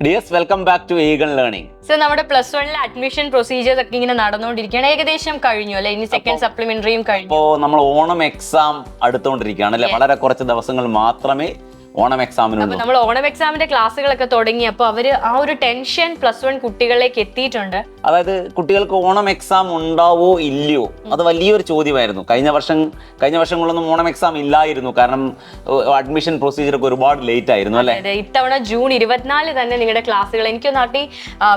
Dears welcome back to Eagon learning. So നമ്മുടെ plus വണ്ണിലെ admission procedures ഒക്കെ ഇങ്ങനെ നടന്നുകൊണ്ടിരിക്കുകയാണ്. ഏകദേശം കഴിഞ്ഞു അല്ലെ? ഇനി സെക്കൻഡ് സപ്ലിമെന്ററിയും കഴിഞ്ഞു. ഇപ്പോൾ നമ്മൾ ഓണം എക്സാം അടുത്തുകൊണ്ടിരിക്കുകയാണ് അല്ലെ? വളരെ കുറച്ച് ദിവസങ്ങൾ മാത്രമേ ഓണം എക്സാമിനുള്ളൂ. നമ്മൾ ഓണം എക്സാമിന്റെ ക്ലാസ്സുകളൊക്കെ തുടങ്ങി. അപ്പോൾ അവര് ആ ഒരു ടെൻഷൻ പ്ലസ് വൺ കുട്ടികളിലേക്ക് എത്തിയിട്ടുണ്ട്. അതായത് കുട്ടികൾക്ക് ഓണം എക്സാം ഉണ്ടാവോ ഇല്ലയോ, അത് വലിയൊരു ചോദ്യമായിരുന്നു. കഴിഞ്ഞ വർഷങ്ങളൊന്നും ഓണം എക്സാം ഇല്ലായിരുന്നു. കാരണം അഡ്മിഷൻ പ്രൊസീജിയർ ഒക്കെ ഒരുപാട് ലേറ്റ് ആയിരുന്നു അല്ലെ? ഇത്തവണ ജൂൺ 24 തന്നെ നിങ്ങളുടെ ക്ലാസ്സുകൾ എനിക്ക് നാട്ടി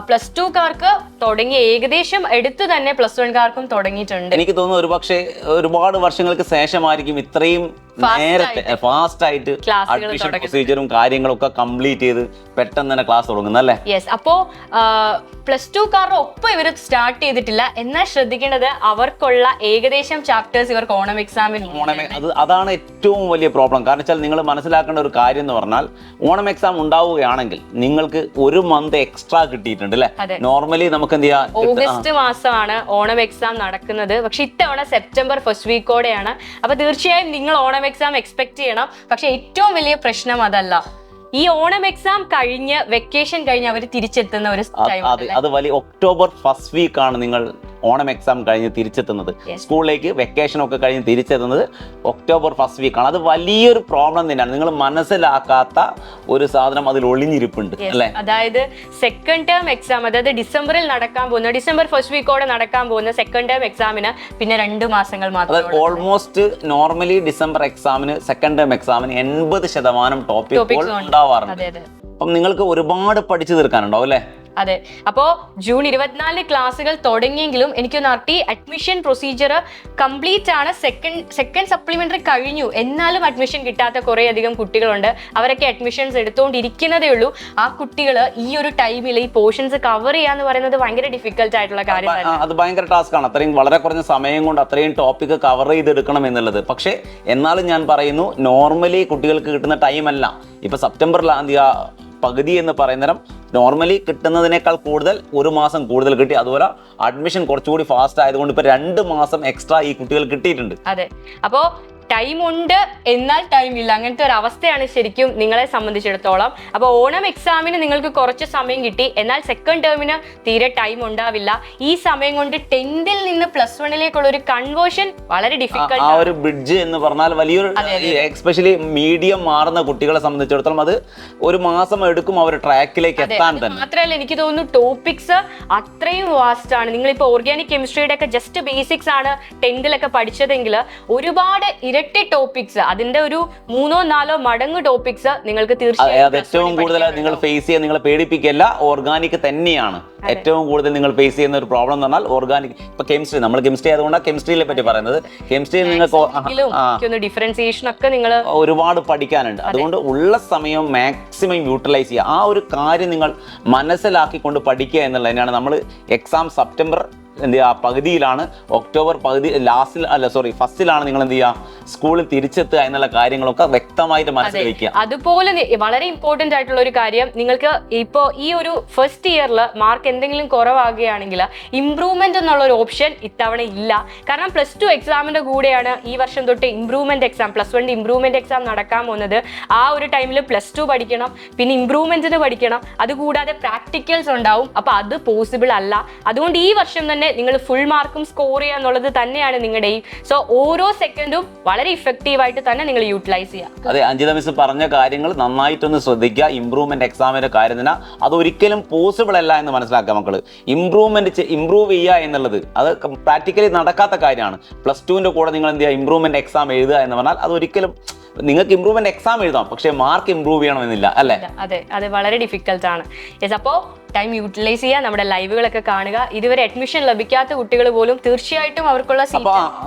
പ്ലസ് ടു കാർക്ക് തുടങ്ങി, ഏകദേശം എടുത്തു തന്നെ പ്ലസ് വൺ കാർക്കും തുടങ്ങിയിട്ടുണ്ട്. എനിക്ക് തോന്നുന്നു ഒരുപക്ഷെ ഒരുപാട് വർഷങ്ങൾക്ക് ശേഷമായിരിക്കും ഇത്രയും നേരത്തെ ഫാസ്റ്റ് ആയിട്ട് അഡ്മിഷൻ പ്രൊസീജിയറും കാര്യങ്ങളൊക്കെ കംപ്ലീറ്റ് ചെയ്ത് പെട്ടെന്ന് തന്നെ ക്ലാസ് തുടങ്ങുന്നത് അല്ലേ? യെസ്. അപ്പോ പ്ലസ് ടു കാരുടെ ഒപ്പം ഇവർ സ്റ്റാർട്ട് ചെയ്തിട്ടില്ല. എന്നാൽ ശ്രദ്ധിക്കേണ്ടത് അവർക്കുള്ള ഏകദേശം ചാപ്റ്റേഴ്സ് ഇവർക്ക് ഓണം എക്സാമിൽ അതാണ് ഏറ്റവും വലിയ പ്രോബ്ലം. കാരണം വെച്ചാൽ നിങ്ങൾ മനസ്സിലാക്കേണ്ട ഒരു കാര്യം എന്ന് പറഞ്ഞാൽ ഓണം എക്സാം ഉണ്ടാവുകയാണെങ്കിൽ നിങ്ങൾക്ക് ഒരു മന്ത് എക്സ്ട്രാ കിട്ടിയിട്ടുണ്ട് അല്ലെ? നോർമലി നമുക്ക് എന്ത് ചെയ്യാം, ഓഗസ്റ്റ് മാസമാണ് ഓണം എക്സാം നടക്കുന്നത്. പക്ഷെ ഇത്തവണ സെപ്റ്റംബർ ഫസ്റ്റ് വീക്കോടെയാണ്. അപ്പൊ തീർച്ചയായും നിങ്ങൾ ഓണം എക്സാം എക്സ്പെക്ട് ചെയ്യണം. പക്ഷെ ഏറ്റവും വലിയ പ്രശ്നം അതല്ല, ഈ ഓണം എക്സാം കഴിഞ്ഞ് വെക്കേഷൻ കഴിഞ്ഞ് അവർ തിരിച്ചെത്തുന്ന ഒരു ടൈം. അത് വലിയ ഒക്ടോബർ ഫസ്റ്റ് വീക്കാണ് നിങ്ങൾ ഓണം എക്സാം കഴിഞ്ഞ് തിരിച്ചെത്തുന്നത്. സ്കൂളിലേക്ക് വെക്കേഷൻ ഒക്കെ കഴിഞ്ഞ് തിരിച്ചെത്തുന്നത് ഒക്ടോബർ ഫസ്റ്റ് വീക്കാണ്. അത് വലിയൊരു പ്രോബ്ലം തന്നെയാണ്. നിങ്ങൾ മനസ്സിലാക്കാത്ത ഒരു സാധനം അതിൽ ഒളിഞ്ഞിരിപ്പുണ്ട് അല്ലെ? അതായത് സെക്കൻഡ് ടേം എക്സാം, അതായത് ഡിസംബറിൽ നടക്കാൻ പോകുന്ന, ഡിസംബർ ഫസ്റ്റ് വീക്കോടെ നടക്കാൻ പോകുന്ന സെക്കൻഡ് ടേം എക്സാമിന് പിന്നെ 2 മാസങ്ങൾ മാത്രം. ഓൾമോസ്റ്റ് നോർമലി ഡിസംബർ എക്സാമിന് സെക്കൻഡ് ടേം എക്സാമിന് 80% ടോപ്പിക്കുകൾ ഉണ്ടാവാറുണ്ട്. അപ്പം നിങ്ങൾക്ക് ഒരുപാട് പഠിച്ചു തീർക്കാനുണ്ടാവും അല്ലെ? അതെ. അപ്പോ ജൂൺ 24 ക്ലാസ്സുകൾ തുടങ്ങിയെങ്കിലും എനിക്കൊന്ന് അറിയി അഡ്മിഷൻ പ്രൊസീജിയർ കംപ്ലീറ്റ് ആണ്. സെക്കൻഡ് സപ്ലിമെന്ററി കഴിഞ്ഞു, എന്നാലും അഡ്മിഷൻ കിട്ടാത്ത കുറെ അധികം കുട്ടികളുണ്ട്. അവരൊക്കെ അഡ്മിഷൻസ് എടുത്തുകൊണ്ടിരിക്കുന്നതേ ഉള്ളൂ. ആ കുട്ടികൾ ഈ ഒരു ടൈമിൽ ഈ പോർഷൻസ് കവർ ചെയ്യാന്ന് പറയുന്നത് ഭയങ്കര ഡിഫിക്കൽട്ട് ആയിട്ടുള്ള കാര്യം. അത് ഭയങ്കര ടാസ്ക് ആണ്. അത്രയും വളരെ കുറഞ്ഞ സമയം കൊണ്ട് അത്രയും ടോപ്പിക് കവർ ചെയ്തെടുക്കണം എന്നുള്ളത്. പക്ഷേ എന്നാലും ഞാൻ പറയുന്നു, നോർമലി കുട്ടികൾക്ക് കിട്ടുന്ന ടൈം അല്ല. ഇപ്പൊ സെപ്റ്റംബറിൽ പകുതി എന്ന് പറയുന്നേരം നോർമലി കിട്ടുന്നതിനേക്കാൾ കൂടുതൽ 1 മാസം കൂടുതൽ കിട്ടി. അതുപോലെ അഡ്മിഷൻ കുറച്ചുകൂടി ഫാസ്റ്റ് ആയതുകൊണ്ട് ഇപ്പൊ 2 മാസം എക്സ്ട്രാ ഈ കുട്ടികൾ കിട്ടിയിട്ടുണ്ട്. അതെ. അപ്പോ ടൈം ഉണ്ട് എന്നാൽ ടൈം ഇല്ല, അങ്ങനത്തെ ഒരു അവസ്ഥയാണ് ശരിക്കും നിങ്ങളെ സംബന്ധിച്ചിടത്തോളം. അപ്പോൾ ഓണം എക്സാമിന് നിങ്ങൾക്ക് കുറച്ച് സമയം കിട്ടി, എന്നാൽ സെക്കൻഡ് ടേമിന് തീരെ ടൈം ഉണ്ടാവില്ല. ഈ സമയം കൊണ്ട് 10th നിന്ന് പ്ലസ് വണ്ണിലേക്കുള്ള ഒരു കൺവേർഷൻ വളരെ ഡിഫിക്കൽട്ട്. ആ ഒരു ബ്രിഡ്ജ് എന്ന് പറഞ്ഞാൽ വലിയൊരു, എസ്പെഷ്യലി മീഡിയം മാറുന്ന കുട്ടികളെ സംബന്ധിച്ചിടത്തോളം അത് 1 മാസം എടുക്കും അവർ ട്രാക്കിലേക്ക് എത്താൻ തന്നെ. മാത്രമല്ല എനിക്ക് തോന്നുന്നു ടോപ്പിക്സ് അത്രയും വാസ്റ്റ് ആണ്. നിങ്ങളിപ്പോൾ ഓർഗാനിക് കെമിസ്ട്രിയുടെ ഒക്കെ ജസ്റ്റ് ബേസിക്സ് ആണ് 10th പഠിച്ചതെങ്കിൽ ഒരുപാട് ഇരട്ടി ടോപ്പിക്സ്, അതിന്റെ ഒരു 3-4 മടങ്ങ് ടോപ്പിക്സ് നിങ്ങൾക്ക് തീർച്ചയായും ഏറ്റവും കൂടുതൽ നിങ്ങൾ ഫേസ് ചെയ്യാൻ, നിങ്ങളെ പേടിപ്പിക്കല്ല, ഓർഗാനിക് തന്നെയാണ് ഏറ്റവും കൂടുതൽ നിങ്ങൾ ഫേസ് ചെയ്യുന്ന ഒരു പ്രോബ്ലം എന്ന് പറഞ്ഞാൽ ഓർഗാനിക്. ഇപ്പൊ കെമിസ്ട്രി, നമ്മൾ കെമിസ്ട്രി ആയതുകൊണ്ടാണ് കെമിസ്ട്രിയെ പറ്റി പറയുന്നത്. കെമിസ്ട്രിയിൽ നിങ്ങൾക്ക് ഡിഫറൻസിയേഷൻ ഒക്കെ നിങ്ങൾ ഒരുപാട് പഠിക്കാനുണ്ട്. അതുകൊണ്ട് ഉള്ള സമയം മാക്സിമം യൂട്ടിലൈസ് ചെയ്യുക. ആ ഒരു കാര്യം നിങ്ങൾ മനസ്സിലാക്കിക്കൊണ്ട് പഠിക്കുക എന്നുള്ളത് തന്നെയാണ്. നമ്മൾ എക്സാം സെപ്റ്റംബർ പകുതിയിലാണ്, ഒക്ടോബർ ഫസ്റ്റിലാണ് നിങ്ങൾ എന്ത് ചെയ്യുക, സ്കൂളിൽ തിരിച്ചെത്തുക എന്നുള്ള കാര്യങ്ങളൊക്കെ വ്യക്തമായിട്ട് മനസ്സിൽ വയ്ക്കുക. അതുപോലെ വളരെ ഇമ്പോർട്ടന്റ് ആയിട്ടുള്ള ഒരു കാര്യം, നിങ്ങൾക്ക് ഇപ്പോൾ ഈ ഒരു ഫസ്റ്റ് ഇയറിൽ മാർക്ക് എന്തെങ്കിലും കുറവാകുകയാണെങ്കിൽ ഇംപ്രൂവ്മെന്റ് എന്നുള്ള ഒരു ഓപ്ഷൻ ഇത്തവണ ഇല്ല. കാരണം പ്ലസ് ടു എക്സാമിന്റെ കൂടെയാണ് ഈ വർഷം തൊട്ട് improvement exam, plus one improvement exam നടക്കാൻ പോകുന്നത്. ആ ഒരു ടൈമിൽ പ്ലസ് ടു പഠിക്കണം, പിന്നെ ഇംപ്രൂവ്മെന്റിന് പഠിക്കണം, അതുകൂടാതെ പ്രാക്ടിക്കൽസ് ഉണ്ടാവും. അപ്പൊ അത് പോസിബിൾ അല്ല. അതുകൊണ്ട് ഈ വർഷം തന്നെ നിങ്ങൾ ഫുൾ മാർക്കും സ്കോർ ചെയ്യുക എന്നുള്ളത് തന്നെയാണ് നിങ്ങളുടെ എയിം. സോ ഓരോ സെക്കൻഡും വളരെ ഇഫക്റ്റീവ് ആയിട്ട് തന്നെ നിങ്ങൾ യൂട്ടിലൈസ് ചെയ്യുക. അതെ, അഞ്ജിത മിസ് പറഞ്ഞ കാര്യങ്ങൾ നന്നായിട്ടൊന്ന് ശ്രദ്ധിക്കുക. ഇംപ്രൂവ്മെന്റ് എക്സാമിന്റെ കാര്യം തന്നെ അതൊരിക്കലും പോസിബിൾ അല്ല എന്ന് മനസ്സിലാക്കുക മക്കള്. ഇംപ്രൂവ് ചെയ്യുക എന്നുള്ളത് അത് പ്രാക്ടിക്കലി നടക്കാത്ത കാര്യമാണ്. പ്ലസ് ടുവിന്റെ കൂടെ നിങ്ങൾ എന്ത് ചെയ്യുക, ഇംപ്രൂവ്മെന്റ് എക്സാം എഴുതുക എന്ന് പറഞ്ഞാൽ അതൊരിക്കലും നിങ്ങൾക്ക് ഇംപ്രൂവ്മെന്റ് എക്സാം എഴുതാം, പക്ഷേ മാർക്ക് ഇംപ്രൂവ് ചെയ്യണമെന്നില്ല അല്ലേ? അതെ, വളരെ ഡിഫിക്കൽട്ട് ആണ്. യെസ്. അപ്പോൾ ടൈം യൂട്ടിലൈസ് ചെയ്യുക, നമ്മുടെ ലൈവുകളൊക്കെ കാണുക. ഇതുവരെ അഡ്മിഷൻ ലഭിക്കാത്ത കുട്ടികൾ പോലും തീർച്ചയായിട്ടും അവർക്കുള്ള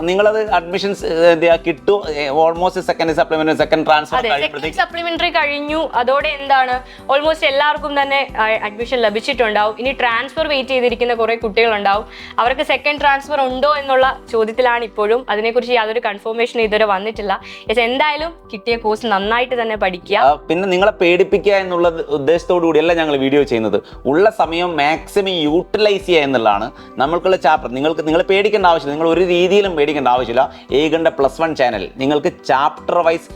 നിങ്ങളത് അഡ്മിഷൻസ് കിട്ടും. ഓൾമോസ്റ്റ് സെക്കൻഡ് സപ്ലിമെന്ററി കഴിഞ്ഞു. അതോടെ എന്താണ്, ഓൾമോസ്റ്റ് എല്ലാവർക്കും തന്നെ അഡ്മിഷൻ ലഭിച്ചിട്ടുണ്ടാവും. ഇനി ട്രാൻസ്ഫർ വെയിറ്റ് ചെയ്തിരിക്കുന്ന കുറെ കുട്ടികളുണ്ടാവും. അവർക്ക് സെക്കൻഡ് ട്രാൻസ്ഫർ ഉണ്ടോ എന്നുള്ള ചോദ്യത്തിലാണ് ഇപ്പോഴും. അതിനെക്കുറിച്ച് യാതൊരു കൺഫർമേഷൻ ഇതുവരെ വന്നിട്ടില്ല. എന്തായാലും കിട്ടിയ കോഴ്സ് നന്നായിട്ട് തന്നെ പഠിക്കുക. പിന്നെ നിങ്ങളെ പേടിപ്പിക്കുക എന്നുള്ള ഉദ്ദേശത്തോടു കൂടിയല്ല ഞങ്ങൾ വീഡിയോ ചെയ്യുന്നത്. ഉള്ള സമയം മാക്സിമം യൂട്ടിലൈസ് ചെയ്യുക എന്നുള്ളതാണ് നമ്മൾക്കുള്ള ചാപ്റ്റർ. നിങ്ങൾ പേടിക്കേണ്ട ആവശ്യമില്ല, നിങ്ങൾ ഒരു രീതിയിലും പേടിക്കേണ്ട ആവശ്യമില്ല. ഏകണ്ട +1 ചാനൽ നിങ്ങൾക്ക് ചാപ്റ്റർ വൈസ്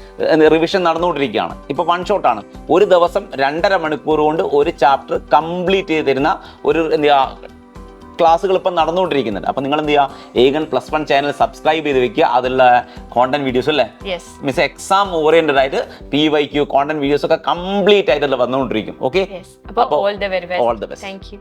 റിവിഷൻ നടന്നുകൊണ്ടിരിക്കുകയാണ്. ഇപ്പോൾ 1 ഷോട്ടാണ്, ഒരു ദിവസം 2.5 മണിക്കൂർ കൊണ്ട് ഒരു ചാപ്റ്റർ കംപ്ലീറ്റ് ചെയ്ത് തരുന്ന ഒരു ക്ലാസ്സുകൾ ഇപ്പം നടന്നുകൊണ്ടിരിക്കുന്നുണ്ട്. അപ്പം നിങ്ങൾ എന്ത് ചെയ്യുക, ഏകൻ +1 ചാനൽ സബ്സ്ക്രൈബ് ചെയ്ത് വെക്കുക. അതിലുള്ള കോണ്ടന്റ് വീഡിയോസ് അല്ലേ മിസ് എക്സാം ഓറിയന്റഡ് ആയിട്ട് PYQ കോണ്ടന്റ് വീഡിയോസ് ഒക്കെ കംപ്ലീറ്റ് ആയിട്ട് വന്നുകൊണ്ടിരിക്കും. ഓക്കെ, അപ്പോൾ all the very best. All the best. Thank you.